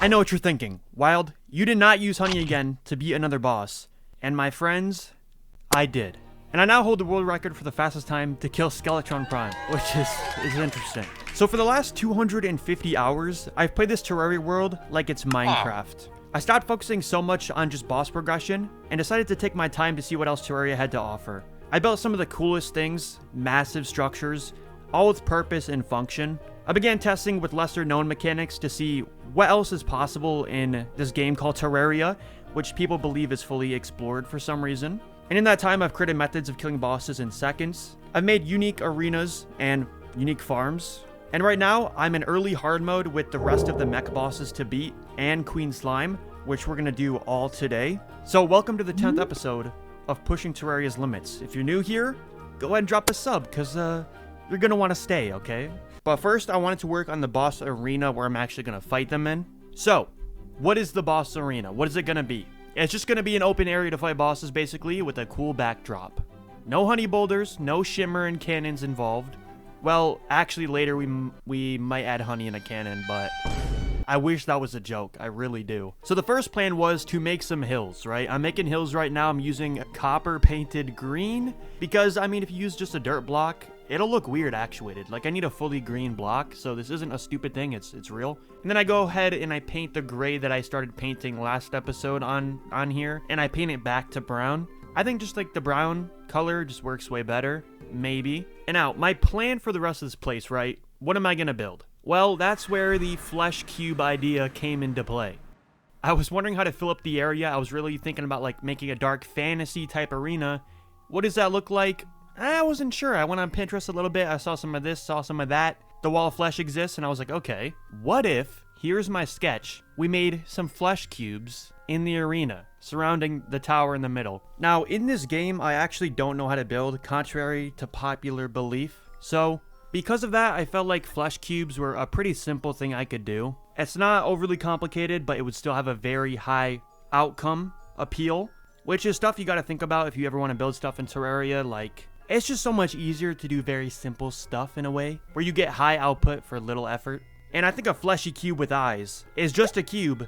I know what you're thinking. Wild, you did not use honey again to beat another boss. And my friends, I did. And I now hold the world record for the fastest time to kill Skeletron Prime, which is interesting. So for the last 250 hours, I've played this Terraria world like it's Minecraft. I stopped focusing so much on just boss progression and decided to take my time to see what else Terraria had to offer. I built some of the coolest things, massive structures, all with purpose and function. I began testing with lesser known mechanics to see what else is possible in this game called Terraria, which people believe is fully explored for some reason. And in that time, I've created methods of killing bosses in seconds. I've made unique arenas and unique farms. And right now, I'm in early hard mode with the rest of the mech bosses to beat and Queen Slime, which we're going to do all today. So welcome to the 10th episode of Pushing Terraria's Limits. If you're new here, go ahead and drop a sub, because you're going to want to stay, okay? But first, I wanted to work on the boss arena where I'm actually going to fight them in. So, what is the boss arena? What is it going to be? It's just going to be an open area to fight bosses, basically, with a cool backdrop. No honey boulders, no shimmer and cannons involved. Well, actually, later we might add honey in a cannon, but I wish that was a joke. I really do. So the first plan was to make some hills, right? I'm making hills right now. I'm using copper painted green because, I mean, if you use just a dirt block, it'll look weird actuated. Like, I need a fully green block, so this isn't a stupid thing. It's real. And then I go ahead and I paint the gray that I started painting last episode on here, and I paint it back to brown. I think just like the brown color just works way better, maybe. And now, my plan for the rest of this place, right? What am I gonna build? Well, that's where the flesh cube idea came into play. I was wondering how to fill up the area. I was really thinking about like making a dark fantasy type arena. What does that look like? I wasn't sure. I went on Pinterest a little bit. I saw some of this, saw some of that. The wall of flesh exists, and I was like, okay, what if, here's my sketch, we made some flesh cubes in the arena surrounding the tower in the middle. Now, in this game, I actually don't know how to build, contrary to popular belief. So, because of that, I felt like flesh cubes were a pretty simple thing I could do. It's not overly complicated, but it would still have a very high outcome appeal, which is stuff you got to think about if you ever want to build stuff in Terraria. Like, it's just so much easier to do very simple stuff in a way where you get high output for little effort. And I think a fleshy cube with eyes is just a cube,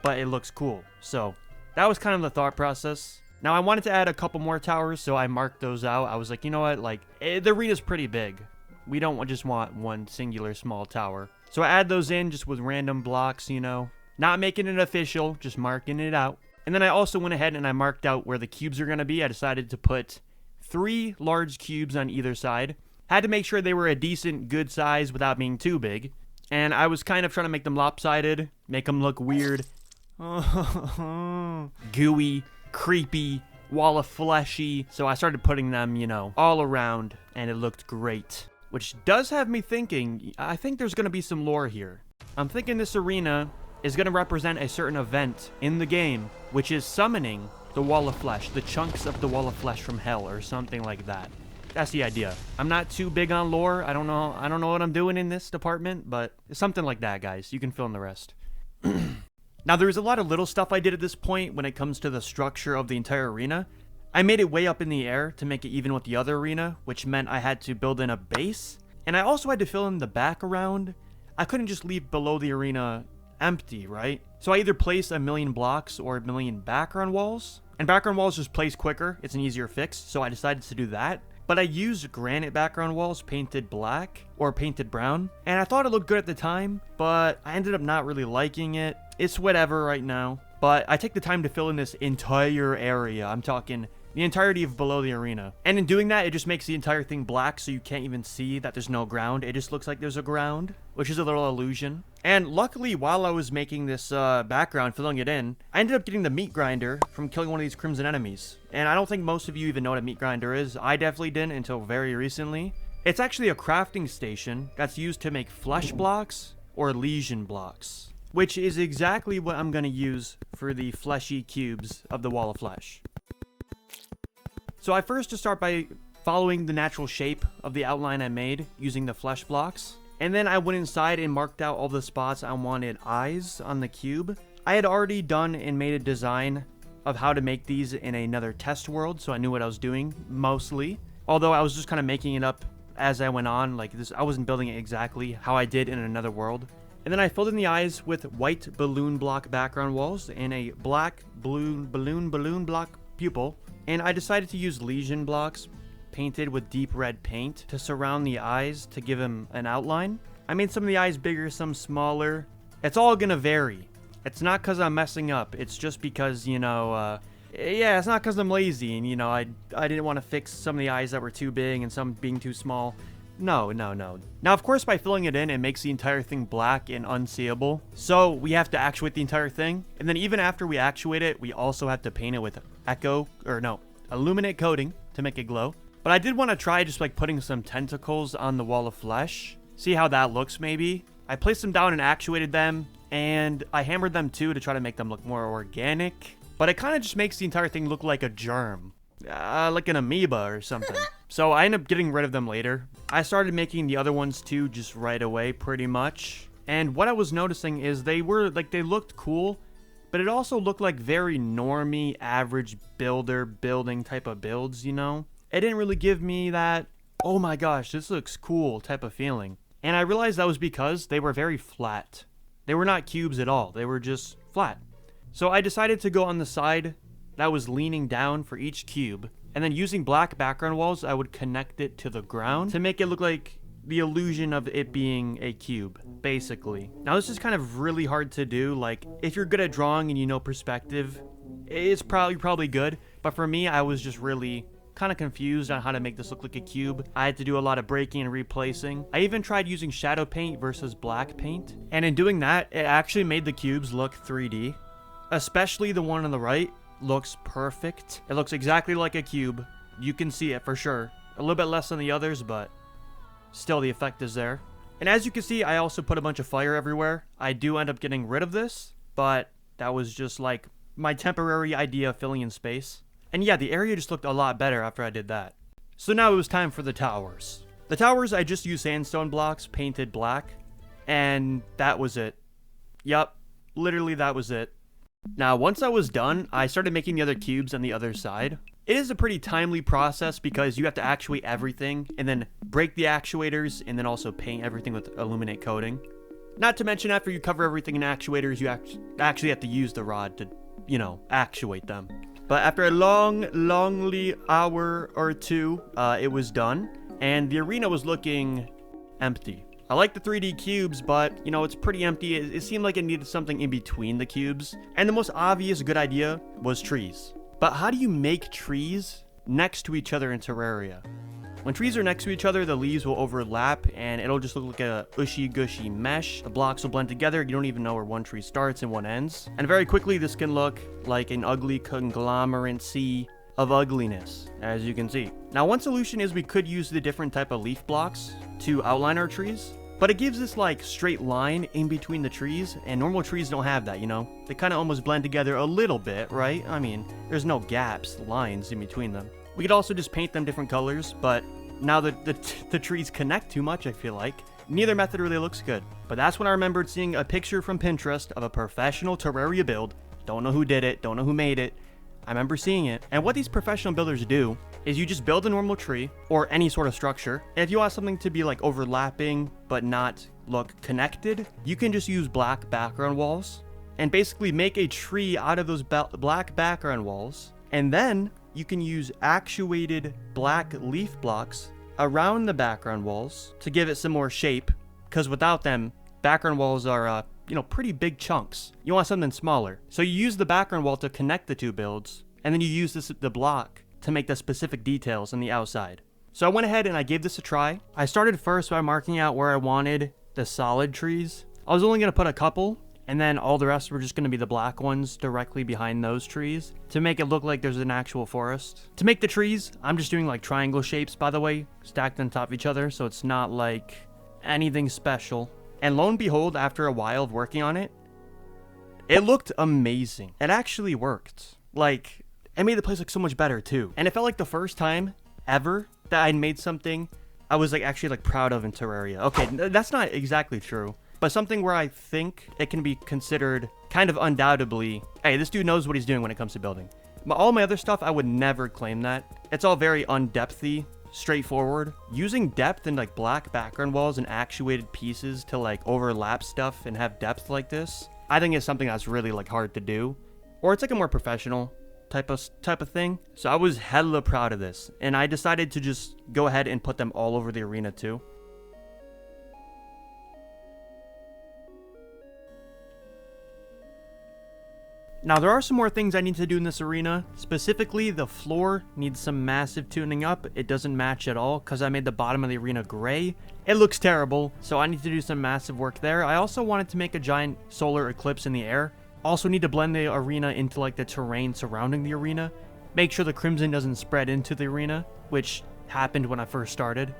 but it looks cool. So that was kind of the thought process. Now I wanted to add a couple more towers, so I marked those out. I was like, you know what, like the arena's pretty big. We don't just want one singular small tower. So I add those in just with random blocks, you know, not making it official, just marking it out. And then I also went ahead and I marked out where the cubes are going to be. I decided to put 3 large cubes on either side. Had to make sure they were a decent, good size without being too big. And I was kind of trying to make them lopsided, make them look weird. Gooey, creepy, wall of fleshy. So I started putting them, you know, all around, and it looked great. Which does have me thinking, I think there's going to be some lore here. I'm thinking this arena is going to represent a certain event in the game, which is summoning the wall of flesh, the chunks of the wall of flesh from hell, or something like that. That's the idea. I'm not too big on lore. I don't know what I'm doing in this department, but it's something like that, guys. You can fill in the rest. Now, there's a lot of little stuff I did at this point when it comes to the structure of the entire arena. I made it way up in the air to make it even with the other arena, which meant I had to build in a base, and I also had to fill in the background. I couldn't just leave below the arena empty, right? So I either place a million blocks or a million background walls, and background walls just place quicker. It's an easier fix, so I decided to do that. But I used granite background walls painted black or painted brown, and I thought it looked good at the time, but I ended up not really liking it. It's whatever right now, but I take the time to fill in this entire area. I'm talking the entirety of below the arena. And in doing that, it just makes the entire thing black, so you can't even see that there's no ground. It just looks like there's a ground, which is a little illusion. And luckily, while I was making this background, filling it in, I ended up getting the meat grinder from killing one of these crimson enemies. And I don't think most of you even know what a meat grinder is. I definitely didn't until very recently. It's actually a crafting station that's used to make flesh blocks or lesion blocks, which is exactly what I'm going to use for the fleshy cubes of the wall of flesh. So I first just start by following the natural shape of the outline I made using the flesh blocks. And then I went inside and marked out all the spots I wanted eyes on the cube. I had already done and made a design of how to make these in another test world, so I knew what I was doing mostly. Although I was just kind of making it up as I went on, like this, I wasn't building it exactly how I did in another world. And then I filled in the eyes with white balloon block background walls and a black balloon block pupil. And I decided to use lesion blocks painted with deep red paint to surround the eyes to give him an outline. I made some of the eyes bigger, some smaller. It's all gonna vary. It's not because I'm messing up. It's just because, you know, yeah, it's not because I'm lazy and, you know, I didn't want to fix some of the eyes that were too big and some being too small. No. Now, of course, by filling it in, it makes the entire thing black and unseeable. So we have to actuate the entire thing. And then even after we actuate it, we also have to paint it with illuminate coating to make it glow. But I did want to try just like putting some tentacles on the wall of flesh. See how that looks maybe. I placed them down and actuated them. And I hammered them too to try to make them look more organic. But it kind of just makes the entire thing look like a germ. Like an amoeba or something. So I ended up getting rid of them later. I started making the other ones too just right away pretty much. And what I was noticing is they looked cool, but it also looked like very normie, average building type of builds, you know? It didn't really give me that, oh my gosh, this looks cool type of feeling. And I realized that was because they were very flat. They were not cubes at all. They were just flat. So I decided to go on the side that was leaning down for each cube. And then using black background walls, I would connect it to the ground to make it look like the illusion of it being a cube, basically. Now this is kind of really hard to do. Like if you're good at drawing and you know perspective, it's probably good. But for me, I was just really kind of confused on how to make this look like a cube. I had to do a lot of breaking and replacing. I even tried using shadow paint versus black paint. And in doing that, it actually made the cubes look 3D. Especially the one on the right looks perfect. It looks exactly like a cube. You can see it for sure. A little bit less than the others, but still the effect is there. And as you can see, I also put a bunch of fire everywhere. I do end up getting rid of this, but that was just like my temporary idea of filling in space. And yeah, the area just looked a lot better after I did that. So now it was time for the towers. The towers, I just used sandstone blocks painted black, and that was it. Yup, literally that was it. Now, once I was done, I started making the other cubes on the other side. It is a pretty timely process because you have to actuate everything and then break the actuators and then also paint everything with illuminate coating. Not to mention after you cover everything in actuators, you actually have to use the rod to, you know, actuate them. But after a longly hour or two, it was done and the arena was looking empty. I like the 3D cubes, but, you know, it's pretty empty. It seemed like it needed something in between the cubes. And the most obvious good idea was trees. But how do you make trees next to each other in Terraria? When trees are next to each other, the leaves will overlap, and it'll just look like a ushy-gushy mesh. The blocks will blend together. You don't even know where one tree starts and one ends. And very quickly, this can look like an ugly conglomerate sea of ugliness, as you can see. Now, one solution is we could use the different type of leaf blocks to outline our trees. But it gives this like straight line in between the trees, and normal trees don't have that, you know? They kind of almost blend together a little bit, right? I mean, there's no gaps, lines in between them. We could also just paint them different colors, but now that the trees connect too much, I feel like, neither method really looks good. But that's when I remembered seeing a picture from Pinterest of a professional Terraria build. Don't know who did it, don't know who made it. I remember seeing it. And what these professional builders do is you just build a normal tree or any sort of structure. And if you want something to be like overlapping but not look connected, you can just use black background walls and basically make a tree out of those black background walls. And then you can use actuated black leaf blocks around the background walls to give it some more shape, because without them, background walls are you know, pretty big chunks. You want something smaller. So you use the background wall to connect the two builds, and then you use the block to make the specific details on the outside. So I went ahead and I gave this a try. I started first by marking out where I wanted the solid trees. I was only going to put a couple, and then all the rest were just going to be the black ones directly behind those trees to make it look like there's an actual forest. To make the trees, I'm just doing like triangle shapes, by the way, stacked on top of each other, so it's not like anything special. And lo and behold, after a while of working on it, it looked amazing. It actually worked. Like, it made the place look so much better too. And it felt like the first time ever that I'd made something I was like actually like proud of in Terraria. Okay, that's not exactly true, but something where I think it can be considered kind of undoubtedly, hey, this dude knows what he's doing when it comes to building. All my other stuff, I would never claim that. It's all very undepthy straightforward. Using depth and like black background walls and actuated pieces to like overlap stuff and have depth like this, I think it's something that's really like hard to do. Or it's like a more professional type of thing. So I was hella proud of this, and I decided to just go ahead and put them all over the arena too. Now there are some more things I need to do in this arena. Specifically, the floor needs some massive tuning up. It doesn't match at all because I made the bottom of the arena gray. It looks terrible, so I need to do some massive work there. I also wanted to make a giant solar eclipse in the air. Also need to blend the arena into like the terrain surrounding the arena. Make sure the crimson doesn't spread into the arena, which happened when I first started.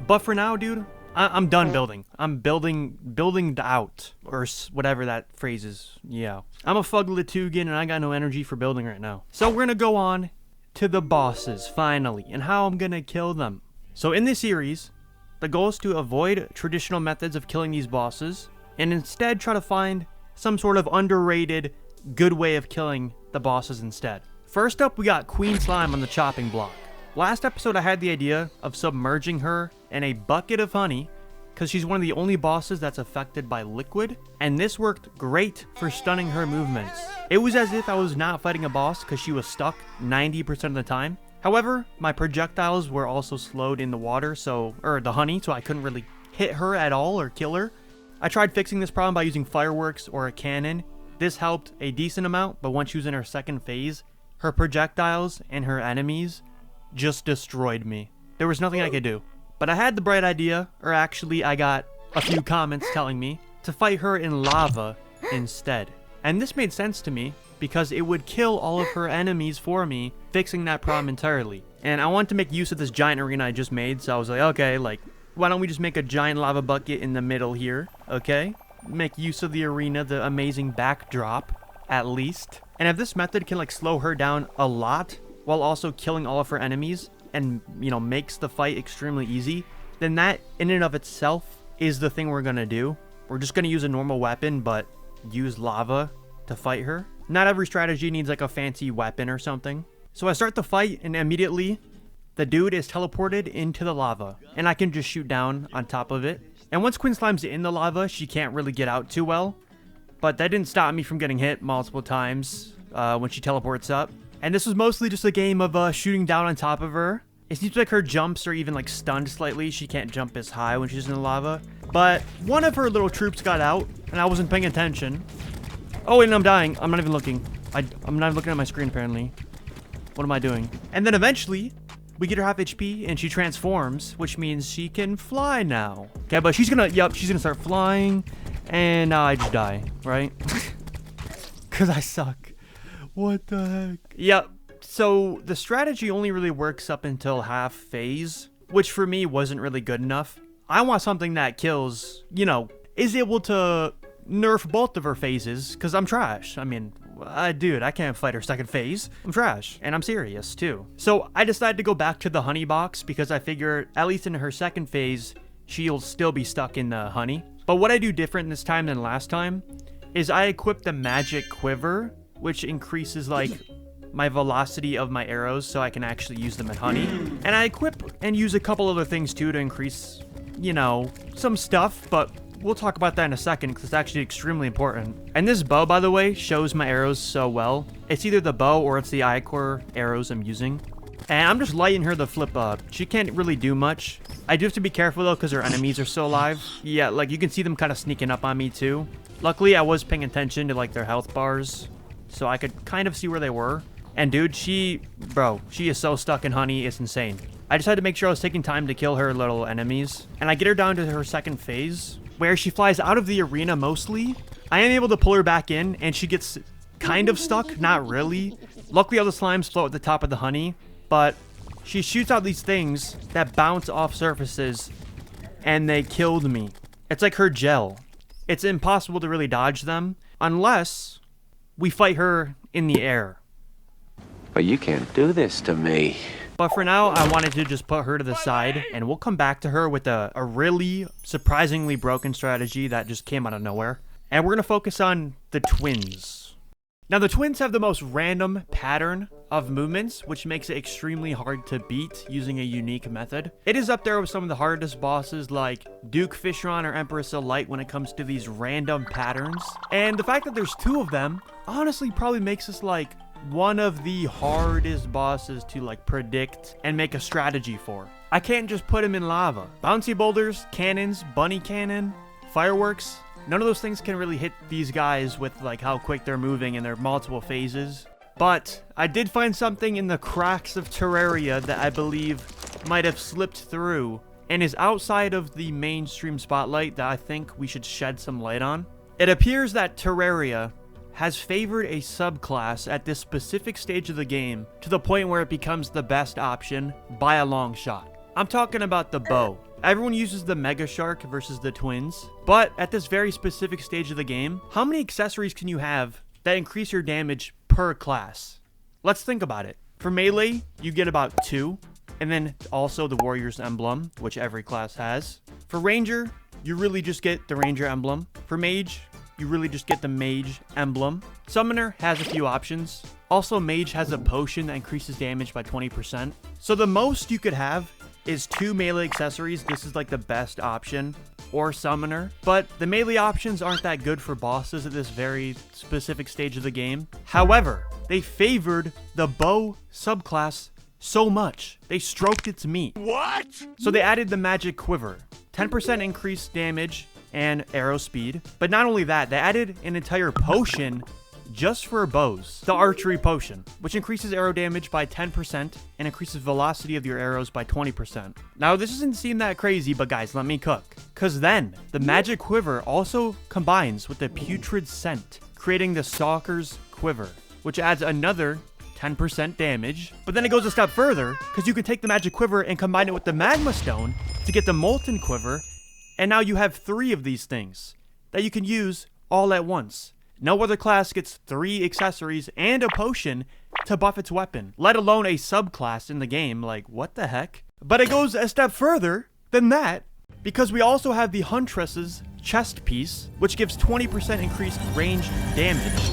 But for now, dude, I'm done building. I'm building out, or whatever that phrase is. Yeah. I'm a Fuglitugan and I got no energy for building right now. So we're gonna go on to the bosses, finally, and how I'm gonna kill them. So in this series, the goal is to avoid traditional methods of killing these bosses, and instead try to find some sort of underrated, good way of killing the bosses instead. First up, we got Queen Slime on the chopping block. Last episode, I had the idea of submerging her in a bucket of honey, because she's one of the only bosses that's affected by liquid, and this worked great for stunning her movements. It was as if I was not fighting a boss because she was stuck 90% of the time. However, my projectiles were also slowed in the water, or the honey, so I couldn't really hit her at all or kill her. I tried fixing this problem by using fireworks or a cannon. This helped a decent amount, but once she was in her second phase, her projectiles and her enemies just destroyed me. There was nothing I could do. But I had the bright idea, or actually I got a few comments telling me to fight her in lava instead. And this made sense to me because it would kill all of her enemies for me, fixing that problem entirely. And I wanted to make use of this giant arena I just made, so I was like, okay, like, why don't we just make a giant lava bucket in the middle here, okay? Make use of the arena, the amazing backdrop, at least. And if this method can like slow her down a lot, while also killing all of her enemies, and, you know, makes the fight extremely easy, then that in and of itself is the thing we're gonna do. We're just gonna use a normal weapon, but use lava to fight her. Not every strategy needs like a fancy weapon or something. So I start the fight, and immediately the dude is teleported into the lava, and I can just shoot down on top of it. And once Queen Slime's in the lava, she can't really get out too well, but that didn't stop me from getting hit multiple times when she teleports up. And this was mostly just a game of shooting down on top of her. It seems like her jumps are even like stunned slightly. She can't jump as high when she's in the lava. But one of her little troops got out, and I wasn't paying attention. Oh, and I'm dying. I'm not even looking. I'm not even looking at my screen, apparently. What am I doing? And then eventually, we get her half HP, and she transforms, which means she can fly now. Okay, but she's gonna start flying, and now I just die, right? Because I suck. What the heck? Yep. So the strategy only really works up until half phase, which for me wasn't really good enough. I want something that kills, you know, is able to nerf both of her phases, because I'm trash. I mean, dude, I can't fight her second phase. I'm trash, and I'm serious too. So I decided to go back to the honey box because I figure at least in her second phase, she'll still be stuck in the honey. But what I do different this time than last time is I equip the magic quiver, which increases like my velocity of my arrows so I can actually use them in honey. And I equip and use a couple other things too to increase, you know, some stuff, but we'll talk about that in a second because it's actually extremely important. And this bow, by the way, shows my arrows so well. It's either the bow or it's the ichor arrows I'm using. And I'm just lighting her the flip up. She can't really do much. I do have to be careful though because her enemies are so alive. Yeah, like you can see them kind of sneaking up on me too. Luckily, I was paying attention to like their health bars, so I could kind of see where they were. And dude, she is so stuck in honey, it's insane. I decided to make sure I was taking time to kill her little enemies. And I get her down to her second phase, where she flies out of the arena mostly. I am able to pull her back in, and she gets kind of stuck, not really. Luckily, all the slimes float at the top of the honey, but she shoots out these things that bounce off surfaces, and they killed me. It's like her gel. It's impossible to really dodge them, unless we fight her in the air. But you can't do this to me. But for now, I wanted to just put her to the side, and we'll come back to her with a really surprisingly broken strategy that just came out of nowhere. And we're going to focus on the twins. Now, the twins have the most random pattern of movements, which makes it extremely hard to beat using a unique method. It is up there with some of the hardest bosses like Duke Fishron or Empress of Light when it comes to these random patterns. And the fact that there's 2 of them honestly probably makes this like one of the hardest bosses to like predict and make a strategy for. I can't just put him in lava. Bouncy boulders, cannons, bunny cannon, fireworks, none of those things can really hit these guys with like how quick they're moving in their multiple phases. But I did find something in the cracks of Terraria that I believe might have slipped through and is outside of the mainstream spotlight that I think we should shed some light on. It appears that Terraria has favored a subclass at this specific stage of the game to the point where it becomes the best option by a long shot. I'm talking about the bow. Everyone uses the Mega Shark versus the twins, but at this very specific stage of the game, how many accessories can you have that increase your damage per class? Let's think about it. For melee, you get about 2, and then also the Warrior's Emblem, which every class has. For Ranger, you really just get the Ranger Emblem. For Mage, you really just get the Mage Emblem. Summoner has a few options. Also, Mage has a potion that increases damage by 20%. So the most you could have is 2 melee accessories. This is like the best option, or Summoner. But the melee options aren't that good for bosses at this very specific stage of the game. However, they favored the bow subclass so much. They stroked its meat. What? So they added the magic quiver. 10% increased damage and arrow speed. But not only that, they added an entire potion just for bows, the archery potion, which increases arrow damage by 10% and increases velocity of your arrows by 20%. Now, this doesn't seem that crazy, but guys, let me cook. Cause then, the magic quiver also combines with the putrid scent, creating the Stalker's Quiver, which adds another 10% damage. But then it goes a step further, because you can take the magic quiver and combine it with the magma stone to get the molten quiver, and now you have 3 of these things that you can use all at once. No other class gets 3 accessories and a potion to buff its weapon, let alone a subclass in the game. Like, what the heck? But it goes a step further than that, because we also have the Huntress's chest piece, which gives 20% increased ranged damage.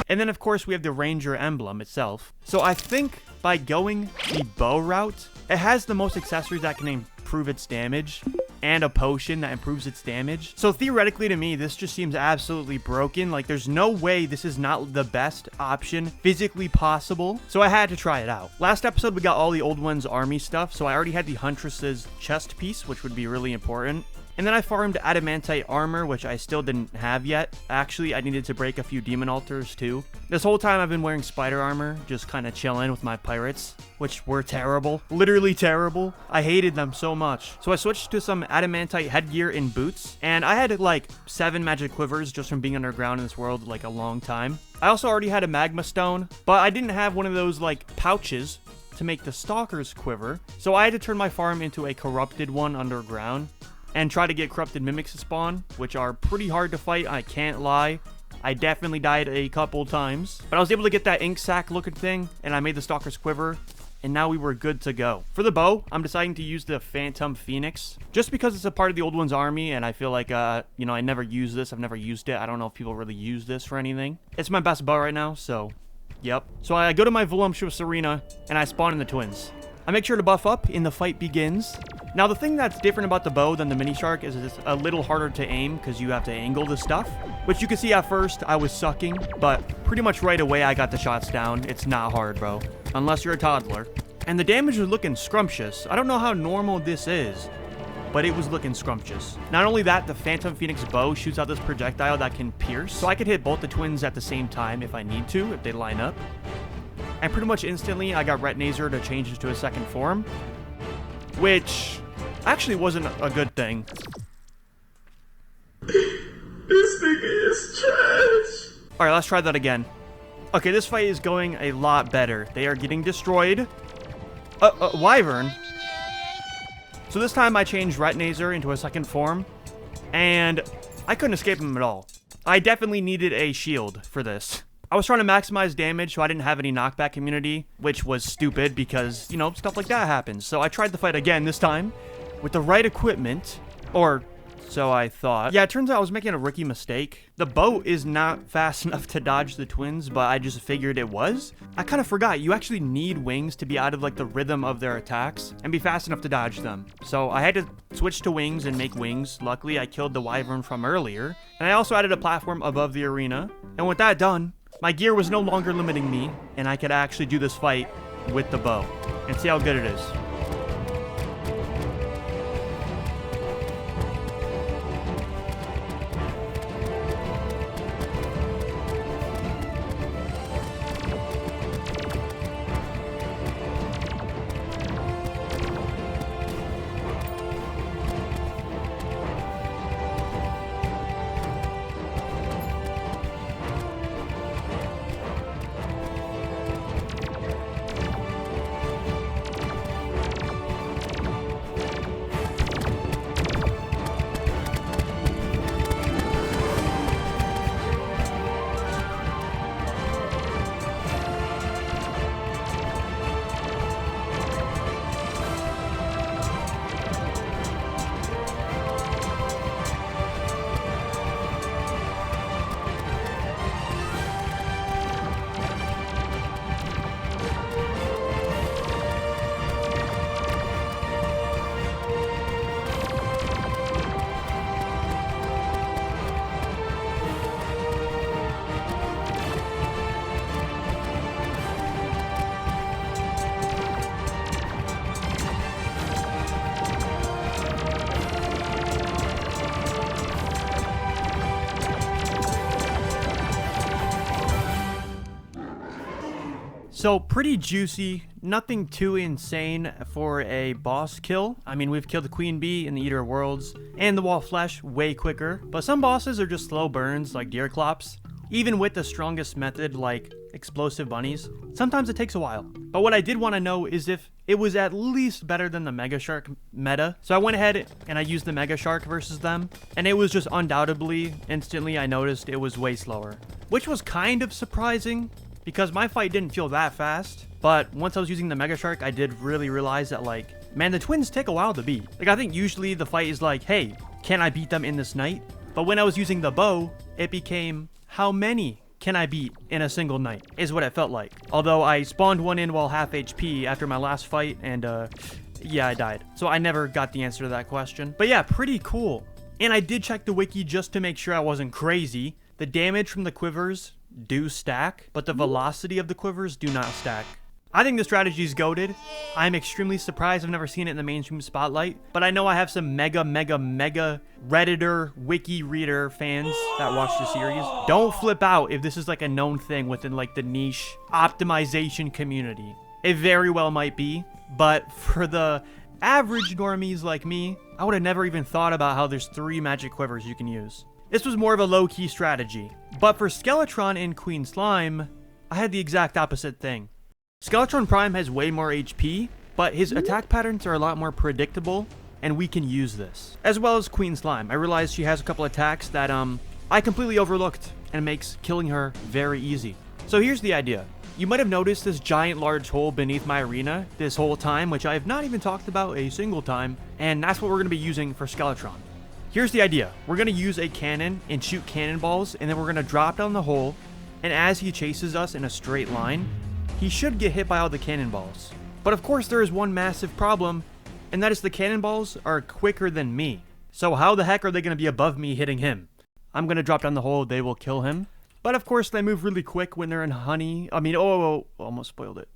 And then, of course, we have the Ranger Emblem itself. So I think by going the bow route, it has the most accessories that can improve its damage, and a potion that improves its damage. So theoretically to me, this just seems absolutely broken. Like, there's no way this is not the best option physically possible. So I had to try it out. Last episode, we got all the old one's army stuff. So I already had the Huntress's chest piece, which would be really important. And then I farmed adamantite armor, which I still didn't have yet. Actually, I needed to break a few demon altars too. This whole time I've been wearing spider armor, just kind of chilling with my pirates, which were terrible. Literally terrible. I hated them so much. So I switched to some adamantite headgear and boots, and I had like 7 magic quivers just from being underground in this world like a long time. I also already had a magma stone, but I didn't have one of those like pouches to make the Stalker's Quiver. So I had to turn my farm into a corrupted one underground and try to get corrupted mimics to spawn, which are pretty hard to fight, I can't lie. I definitely died a couple times, but I was able to get that ink sac looking thing, and I made the Stalker's Quiver, and now we were good to go. For the bow, I'm deciding to use the Phantom Phoenix, just because it's a part of the old one's army, and I feel like, I never use this. I've never used it. I don't know if people really use this for anything. It's my best bow right now, so, yep. So I go to my voluptuous arena, and I spawn in the twins. I make sure to buff up, and the fight begins. Now, the thing that's different about the bow than the mini shark is it's a little harder to aim because you have to angle the stuff, which you can see at first I was sucking, but pretty much right away I got the shots down. It's not hard, bro, unless you're a toddler. And the damage was looking scrumptious. I don't know how normal this is, but it was looking scrumptious. Not only that, the Phantom Phoenix bow shoots out this projectile that can pierce, so I could hit both the twins at the same time if I need to, if they line up. And pretty much instantly, I got Retnazer to change into a second form, which actually wasn't a good thing. This nigga is trash. Alright, let's try that again. Okay, this fight is going a lot better. They are getting destroyed. Wyvern. So this time I changed Retnazer into a second form, and I couldn't escape him at all. I definitely needed a shield for this. I was trying to maximize damage, so I didn't have any knockback immunity, which was stupid because, stuff like that happens. So I tried the fight again this time with the right equipment, or So I thought. Yeah, it turns out I was making a rookie mistake. The bow is not fast enough to dodge the twins, but I just figured it was. I kind of forgot you actually need wings to be out of like the rhythm of their attacks and be fast enough to dodge them. So I had to switch to wings and make wings. Luckily, I killed the wyvern from earlier. And I also added a platform above the arena. And with that done, my gear was no longer limiting me, and I could actually do this fight with the bow and see how good it is. So pretty juicy, nothing too insane for a boss kill. I mean, we've killed the Queen Bee and the Eater of Worlds and the Wall of Flesh way quicker, but some bosses are just slow burns like Deerclops. Even with the strongest method like explosive bunnies, sometimes it takes a while. But what I did want to know is if it was at least better than the Mega Shark meta. So I went ahead and I used the Mega Shark versus them, and it was just undoubtedly, instantly I noticed it was way slower, which was kind of surprising, because my fight didn't feel that fast. But once I was using the Mega Shark, I did really realize that, like, man, the twins take a while to beat. Like, I think usually the fight is like, hey, can I beat them in this night? But when I was using the bow, it became, how many can I beat in a single night, is what it felt like. Although I spawned one in while half HP after my last fight, and yeah, I died. So I never got the answer to that question. But yeah, pretty cool. And I did check the wiki just to make sure I wasn't crazy. The damage from the quivers do stack, but the velocity of the quivers do not stack. I think the strategy is goated. I'm extremely surprised I've never seen it in the mainstream spotlight, but I know I have some mega Redditor, wiki reader fans that watch the series. Don't flip out if this is like a known thing within like the niche optimization community. It very well might be, but for the average normies like me, I would have never even thought about how there's 3 magic quivers you can use. This was more of a low-key strategy. But for Skeletron and Queen Slime, I had the exact opposite thing. Skeletron Prime has way more HP, but his attack patterns are a lot more predictable, and we can use this. As well as Queen Slime. I realized she has a couple attacks that I completely overlooked, and makes killing her very easy. So here's the idea. You might have noticed this giant large hole beneath my arena this whole time, which I have not even talked about a single time, and that's what we're going to be using for Skeletron. Here's the idea. We're going to use a cannon and shoot cannonballs, and then we're going to drop down the hole, and as he chases us in a straight line, he should get hit by all the cannonballs. But of course there is one massive problem, and that is the cannonballs are quicker than me. So how the heck are they going to be above me hitting him? I'm going to drop down the hole, they will kill him. But of course they move really quick when they're in honey. I mean, almost spoiled it.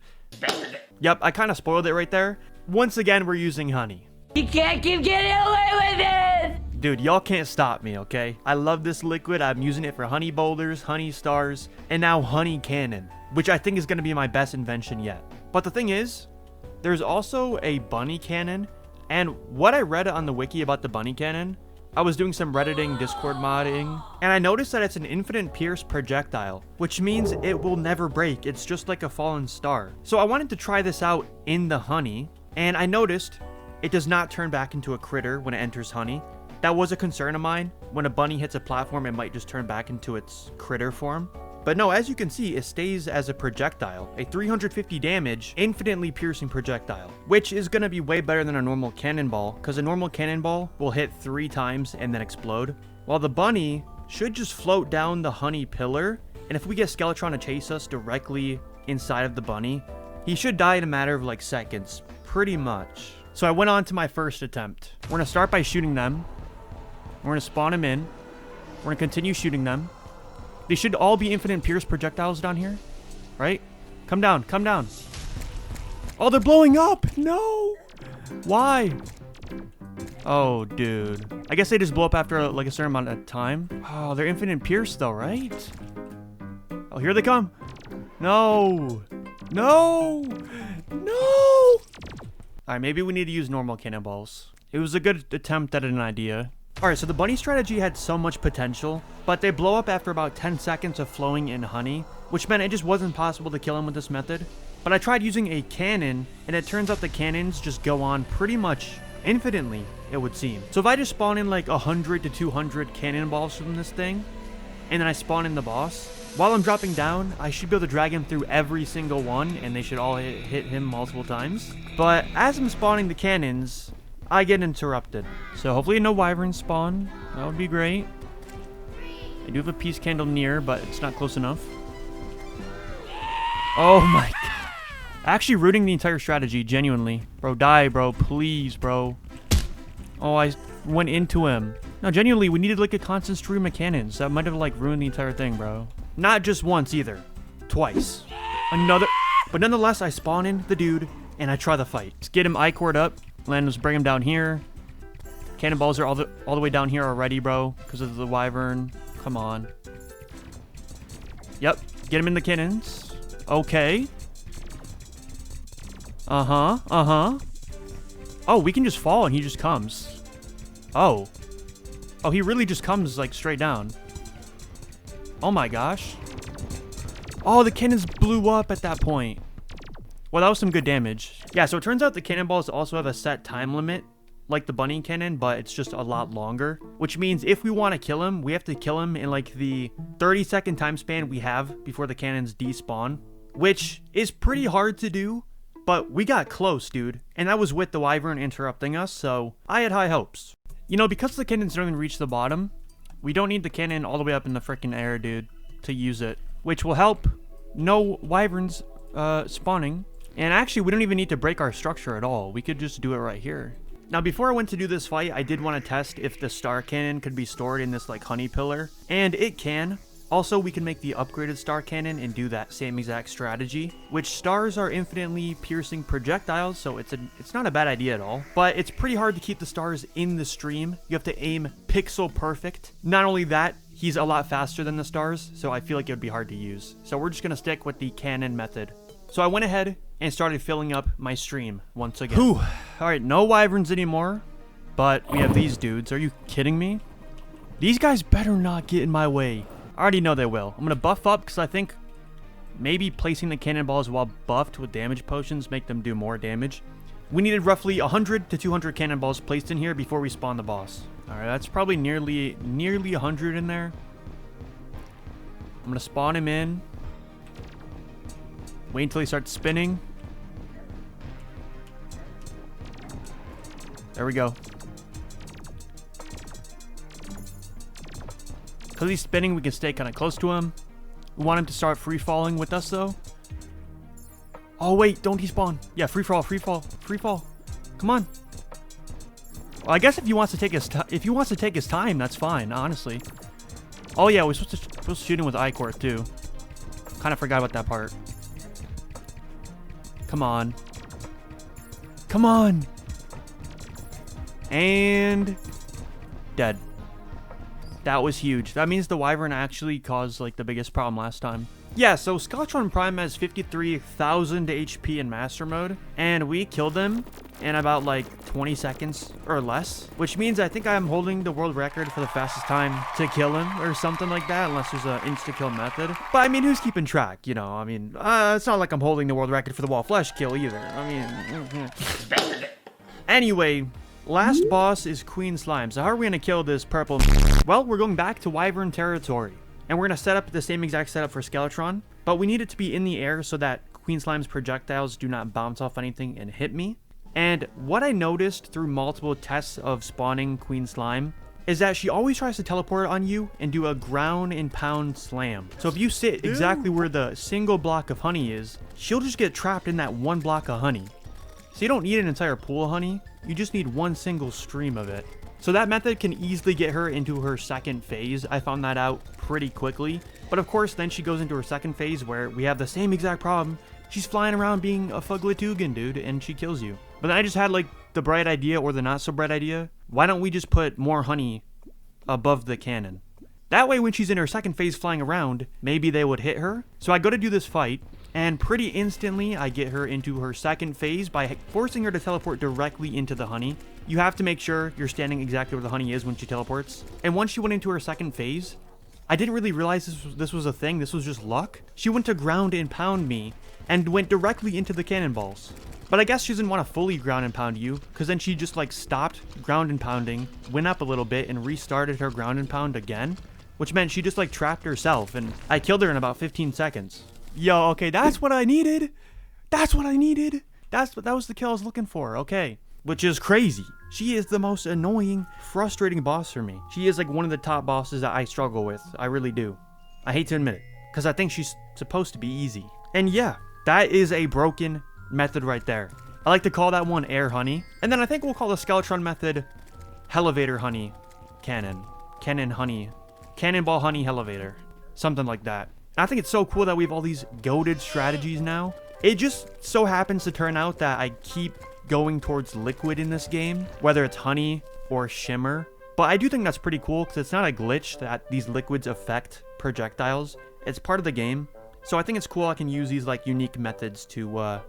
Yep, I kind of spoiled it right there. Once again, we're using honey. You can't keep getting away with it! Dude, y'all can't stop me, okay? I love this liquid. I'm using it for honey boulders, honey stars, and now honey cannon, which I think is going to be my best invention yet. But the thing is, there's also a bunny cannon, and what I read on the wiki about the bunny cannon, I was doing some redditing, Discord modding, and I noticed that it's an infinite pierce projectile, which means it will never break. It's just like a fallen star. So I wanted to try this out in the honey, and I noticed it does not turn back into a critter when it enters honey. That was a concern of mine. When a bunny hits a platform, it might just turn back into its critter form. But no, as you can see, it stays as a projectile, a 350 damage, infinitely piercing projectile, which is going to be way better than a normal cannonball, because a normal cannonball will hit 3 times and then explode, while the bunny should just float down the honey pillar, and if we get Skeletron to chase us directly inside of the bunny, he should die in a matter of like seconds, pretty much. So I went on to my first attempt. We're going to start by shooting them. We're going to spawn them in. We're going to continue shooting them. They should all be infinite pierce projectiles down here, right? Come down, come down. Oh, they're blowing up. No. Why? Oh, dude. I guess they just blow up after like a certain amount of time. Oh, they're infinite pierce though, right? Oh, here they come. No. No. No. All right, maybe we need to use normal cannonballs. It was a good attempt at an idea. Alright, so the bunny strategy had so much potential, but they blow up after about 10 seconds of flowing in honey, which meant it just wasn't possible to kill him with this method. But I tried using a cannon, and it turns out the cannons just go on pretty much infinitely, it would seem. So if I just spawn in like 100 to 200 cannonballs from this thing, and then I spawn in the boss, while I'm dropping down, I should be able to drag him through every single one, and they should all hit him multiple times. But as I'm spawning the cannons, I get interrupted. So hopefully no wyverns spawn. That would be great. I do have a peace candle near, but it's not close enough. Oh my god. Actually rooting the entire strategy, genuinely. Bro, die, bro. Please, bro. Oh, I went into him. No, genuinely, we needed like a constant stream of cannons. That might have like ruined the entire thing, bro. Not just once either. Twice. Another. But nonetheless, I spawn in the dude, and I try the fight. Let's get him I-cord up. Let's bring him down here. Cannonballs are all the way down here already, bro, because of the wyvern. Come on. Yep. Get him in the cannons. Okay. Uh-huh. Uh-huh. Oh, we can just fall and he just comes. Oh. Oh, he really just comes, like, straight down. Oh my gosh. Oh, the cannons blew up at that point. Well, that was some good damage. Yeah, so it turns out the cannonballs also have a set time limit, like the bunny cannon, but it's just a lot longer. Which means if we want to kill him, we have to kill him in like the 30-second time span we have before the cannons despawn. Which is pretty hard to do, but we got close, dude. And that was with the wyvern interrupting us, so I had high hopes. You know, because the cannons don't even reach the bottom, we don't need the cannon all the way up in the freaking air, dude, to use it. Which will help no wyverns spawning. And actually, we don't even need to break our structure at all. We could just do it right here. Now, before I went to do this fight, I did want to test if the star cannon could be stored in this, like, honey pillar. And it can. Also, we can make the upgraded star cannon and do that same exact strategy. Which stars are infinitely piercing projectiles, so it's not a bad idea at all. But it's pretty hard to keep the stars in the stream. You have to aim pixel perfect. Not only that, he's a lot faster than the stars, so I feel like it would be hard to use. So we're just going to stick with the cannon method. So I went ahead and started filling up my stream once again. Whew. Alright, no wyverns anymore, but we have these dudes. Are you kidding me? These guys better not get in my way. I already know they will. I'm going to buff up because I think maybe placing the cannonballs while buffed with damage potions make them do more damage. We needed roughly 100 to 200 cannonballs placed in here before we spawn the boss. Alright, that's probably nearly 100 in there. I'm going to spawn him in. Wait until he starts spinning. There we go. Because he's spinning, we can stay kind of close to him. We want him to start free falling with us, though. Oh, wait. Don't despawn. Yeah, free fall, free fall, free fall. Come on. Well, I guess if he wants to take his time, that's fine, honestly. Oh, yeah, we're supposed to shoot him with I-cord, too. Kind of forgot about that part. Come on. Come on. And dead. That was huge. That means the wyvern actually caused like the biggest problem last time. Yeah, so Skeletron Prime has 53,000 HP in Master Mode, and we killed him in about like 20 seconds or less, which means I think I'm holding the world record for the fastest time to kill him or something like that, unless there's an insta-kill method. But I mean, who's keeping track, you know? I mean, it's not like I'm holding the world record for the wall flesh kill either. I mean, anyway, last boss is Queen Slime. So how are we gonna kill this purple? Well, we're going back to wyvern territory. And we're going to set up the same exact setup for Skeletron, but we need it to be in the air so that Queen Slime's projectiles do not bounce off anything and hit me. And what I noticed through multiple tests of spawning Queen Slime is that she always tries to teleport on you and do a ground and pound slam. So if you sit exactly where the single block of honey is, she'll just get trapped in that one block of honey. So you don't need an entire pool of honey, you just need one single stream of it. So that method can easily get her into her second phase. I found that out pretty quickly. But of course, then she goes into her second phase where we have the same exact problem. She's flying around being a Fuglitugan, dude, and she kills you. But then I just had like the bright idea or the not so bright idea. Why don't we just put more honey above the cannon? That way when she's in her second phase flying around, maybe they would hit her. So I go to do this fight, and pretty instantly I get her into her second phase by forcing her to teleport directly into the honey. You have to make sure you're standing exactly where the honey is when she teleports. And once she went into her second phase, I didn't really realize this was a thing. This was just luck. She went to ground and pound me and went directly into the cannonballs. But I guess she doesn't want to fully ground and pound you, because then she just like stopped ground and pounding, went up a little bit, and restarted her ground and pound again, which meant she just like trapped herself, and I killed her in about 15 seconds. Yo, okay, that's what I needed. That's what I needed. That was the kill I was looking for, okay. Which is crazy. She is the most annoying, frustrating boss for me. She is like one of the top bosses that I struggle with. I really do. I hate to admit it, because I think she's supposed to be easy. And yeah, that is a broken method right there. I like to call that one air honey. And then I think we'll call the Skeletron method elevator honey cannon. Cannon honey. Cannonball honey elevator. Something like that. And I think it's so cool that we have all these goated strategies now. It just so happens to turn out that I keep going towards liquid in this game, whether it's honey or shimmer. But I do think that's pretty cool because it's not a glitch that these liquids affect projectiles. It's part of the game. So I think it's cool I can use these like unique methods to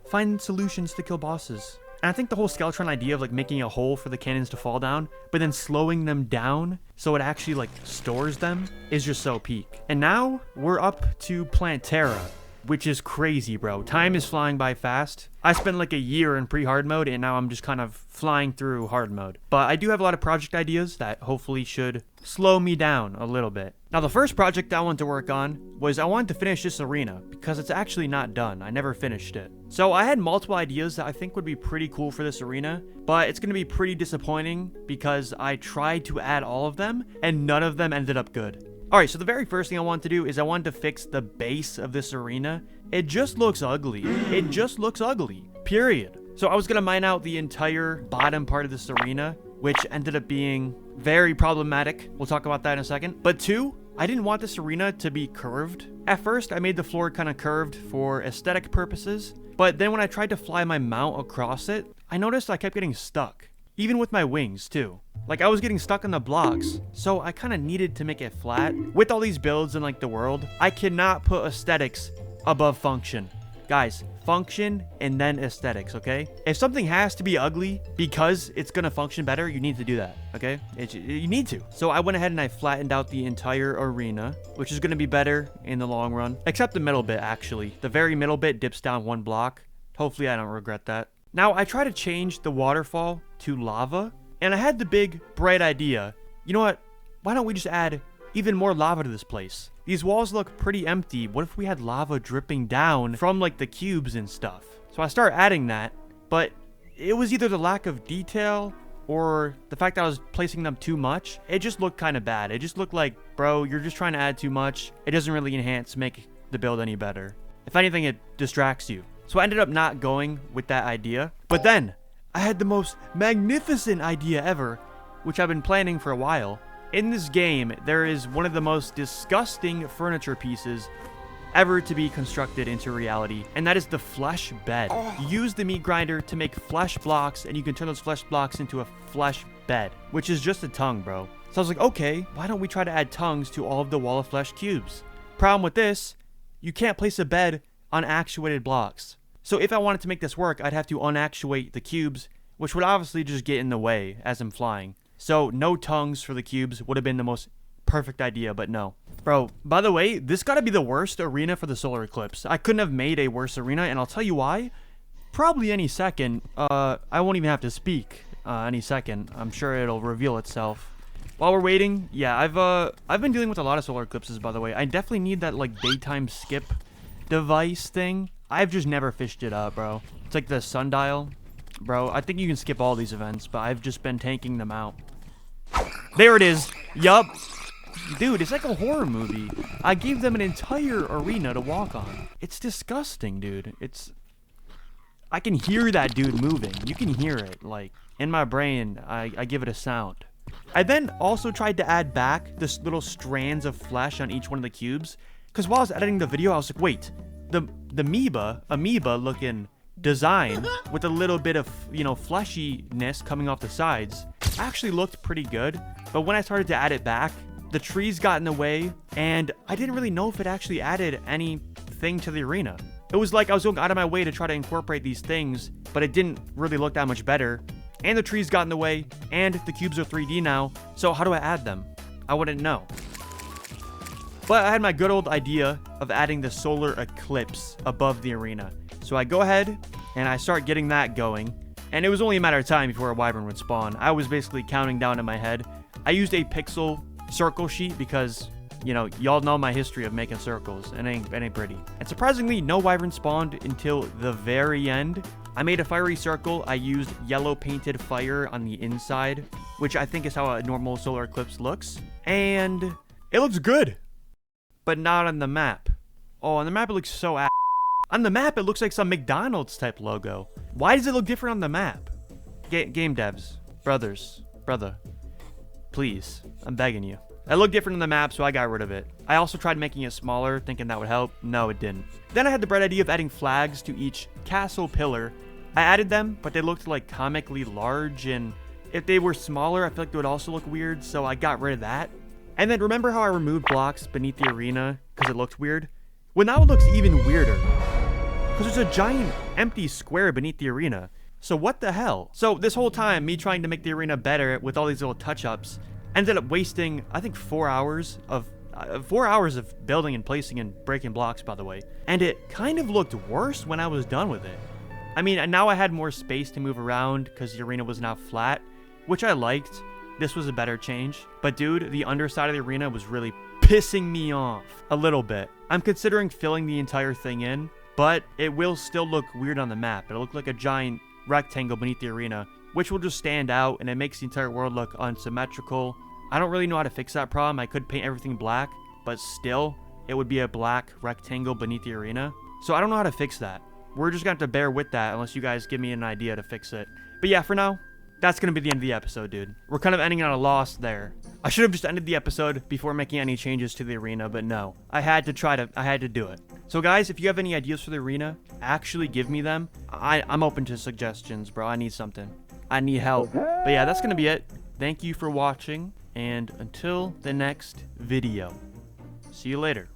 find solutions to kill bosses. And I think the whole Skeletron idea of like making a hole for the cannons to fall down, but then slowing them down so it actually like stores them is just so peak. And now we're up to plantera, which is crazy, bro. Time is flying by fast. I spent like a year in pre-hard mode and now I'm just kind of flying through hard mode. But I do have a lot of project ideas that hopefully should slow me down a little bit. Now the first project I wanted to work on was I wanted to finish this arena because it's actually not done. I never finished it. So I had multiple ideas that I think would be pretty cool for this arena, but it's going to be pretty disappointing because I tried to add all of them and none of them ended up good. Alright, so the very first thing I wanted to do is I wanted to fix the base of this arena. It just looks ugly. It just looks ugly. Period. So I was going to mine out the entire bottom part of this arena, which ended up being very problematic. We'll talk about that in a second. But two, I didn't want this arena to be curved. At first, I made the floor kind of curved for aesthetic purposes. But then when I tried to fly my mount across it, I noticed I kept getting stuck. Even with my wings, too. Like, I was getting stuck on the blocks, so I kind of needed to make it flat. With all these builds in, like, the world, I cannot put aesthetics above function. Guys, function and then aesthetics, okay? If something has to be ugly because it's gonna function better, you need to do that, okay? You need to. So I went ahead and I flattened out the entire arena, which is gonna be better in the long run. Except the middle bit, actually. The very middle bit dips down one block. Hopefully I don't regret that. Now, I tried to change the waterfall to lava, and I had the big, bright idea. You know what? Why don't we just add even more lava to this place? These walls look pretty empty. What if we had lava dripping down from, like, the cubes and stuff? So I started adding that, but it was either the lack of detail or the fact that I was placing them too much. It just looked kind of bad. It just looked like, bro, you're just trying to add too much. It doesn't really make the build any better. If anything, it distracts you. So I ended up not going with that idea. But then, I had the most magnificent idea ever, which I've been planning for a while. In this game, there is one of the most disgusting furniture pieces ever to be constructed into reality, and that is the flesh bed. You use the meat grinder to make flesh blocks, and you can turn those flesh blocks into a flesh bed, which is just a tongue, bro. So I was like, okay, why don't we try to add tongues to all of the wall of flesh cubes? Problem with this, you can't place a bed on actuated blocks. So if I wanted to make this work, I'd have to unactuate the cubes, which would obviously just get in the way as I'm flying. So no tongues for the cubes would have been the most perfect idea, but no. Bro, by the way, this gotta be the worst arena for the solar eclipse. I couldn't have made a worse arena, and I'll tell you why. Probably any second. I won't even have to speak any second. I'm sure it'll reveal itself. While we're waiting, yeah, I've been dealing with a lot of solar eclipses, by the way. I definitely need that, like, daytime skip device thing. I've just never fished it up, bro. It's like the sundial. Bro, I think you can skip all these events, but I've just been tanking them out. There it is. Yup. Dude, it's like a horror movie. I gave them an entire arena to walk on. It's disgusting, dude. I can hear that dude moving. You can hear it. Like, in my brain, I give it a sound. I then also tried to add back this little strands of flesh on each one of the cubes. Because while I was editing the video, I was like, wait, the amoeba looking design with a little bit of, you know, fleshiness coming off the sides actually looked pretty good. But when I started to add it back, the trees got in the way, and I didn't really know if it actually added anything to the arena. It was like I was going out of my way to try to incorporate these things, but it didn't really look that much better. And the trees got in the way, and the cubes are 3D now, so how do I add them? I wouldn't know. But I had my good old idea of adding the solar eclipse above the arena. So I go ahead, and I start getting that going, and it was only a matter of time before a wyvern would spawn. I was basically counting down in my head. I used a pixel circle sheet because, you know, y'all know my history of making circles, and it ain't pretty. And surprisingly, no wyvern spawned until the very end. I made a fiery circle. I used yellow painted fire on the inside, which I think is how a normal solar eclipse looks. And it looks good, but not on the map. Oh, on the map it looks so ass. On the map it looks like some McDonald's type logo. Why does it look different on the map? Game devs, brother, please, I'm begging you. It looked different on the map, so I got rid of it. I also tried making it smaller, thinking that would help. No, it didn't. Then I had the bright idea of adding flags to each castle pillar. I added them, but they looked like comically large, and if they were smaller, I feel like they would also look weird, so I got rid of that. And then remember how I removed blocks beneath the arena because it looked weird? Well, now it looks even weirder, because there's a giant empty square beneath the arena. So what the hell? So this whole time, me trying to make the arena better with all these little touch-ups, ended up wasting, I think, 4 hours of building and placing and breaking blocks, by the way. And it kind of looked worse when I was done with it. I mean, now I had more space to move around because the arena was now flat, which I liked. This was a better change. But dude, the underside of the arena was really pissing me off a little bit. I'm considering filling the entire thing in, but it will still look weird on the map. It'll look like a giant rectangle beneath the arena, which will just stand out, and it makes the entire world look unsymmetrical. I don't really know how to fix that problem. I could paint everything black, but still, it would be a black rectangle beneath the arena. So I don't know how to fix that. We're just going to have to bear with that unless you guys give me an idea to fix it. But yeah, for now, that's going to be the end of the episode, dude. We're kind of ending on a loss there. I should have just ended the episode before making any changes to the arena, but no. I had to do it. So guys, if you have any ideas for the arena, actually give me them. I'm open to suggestions, bro. I need something. I need help. But yeah, that's going to be it. Thank you for watching, and until the next video, see you later.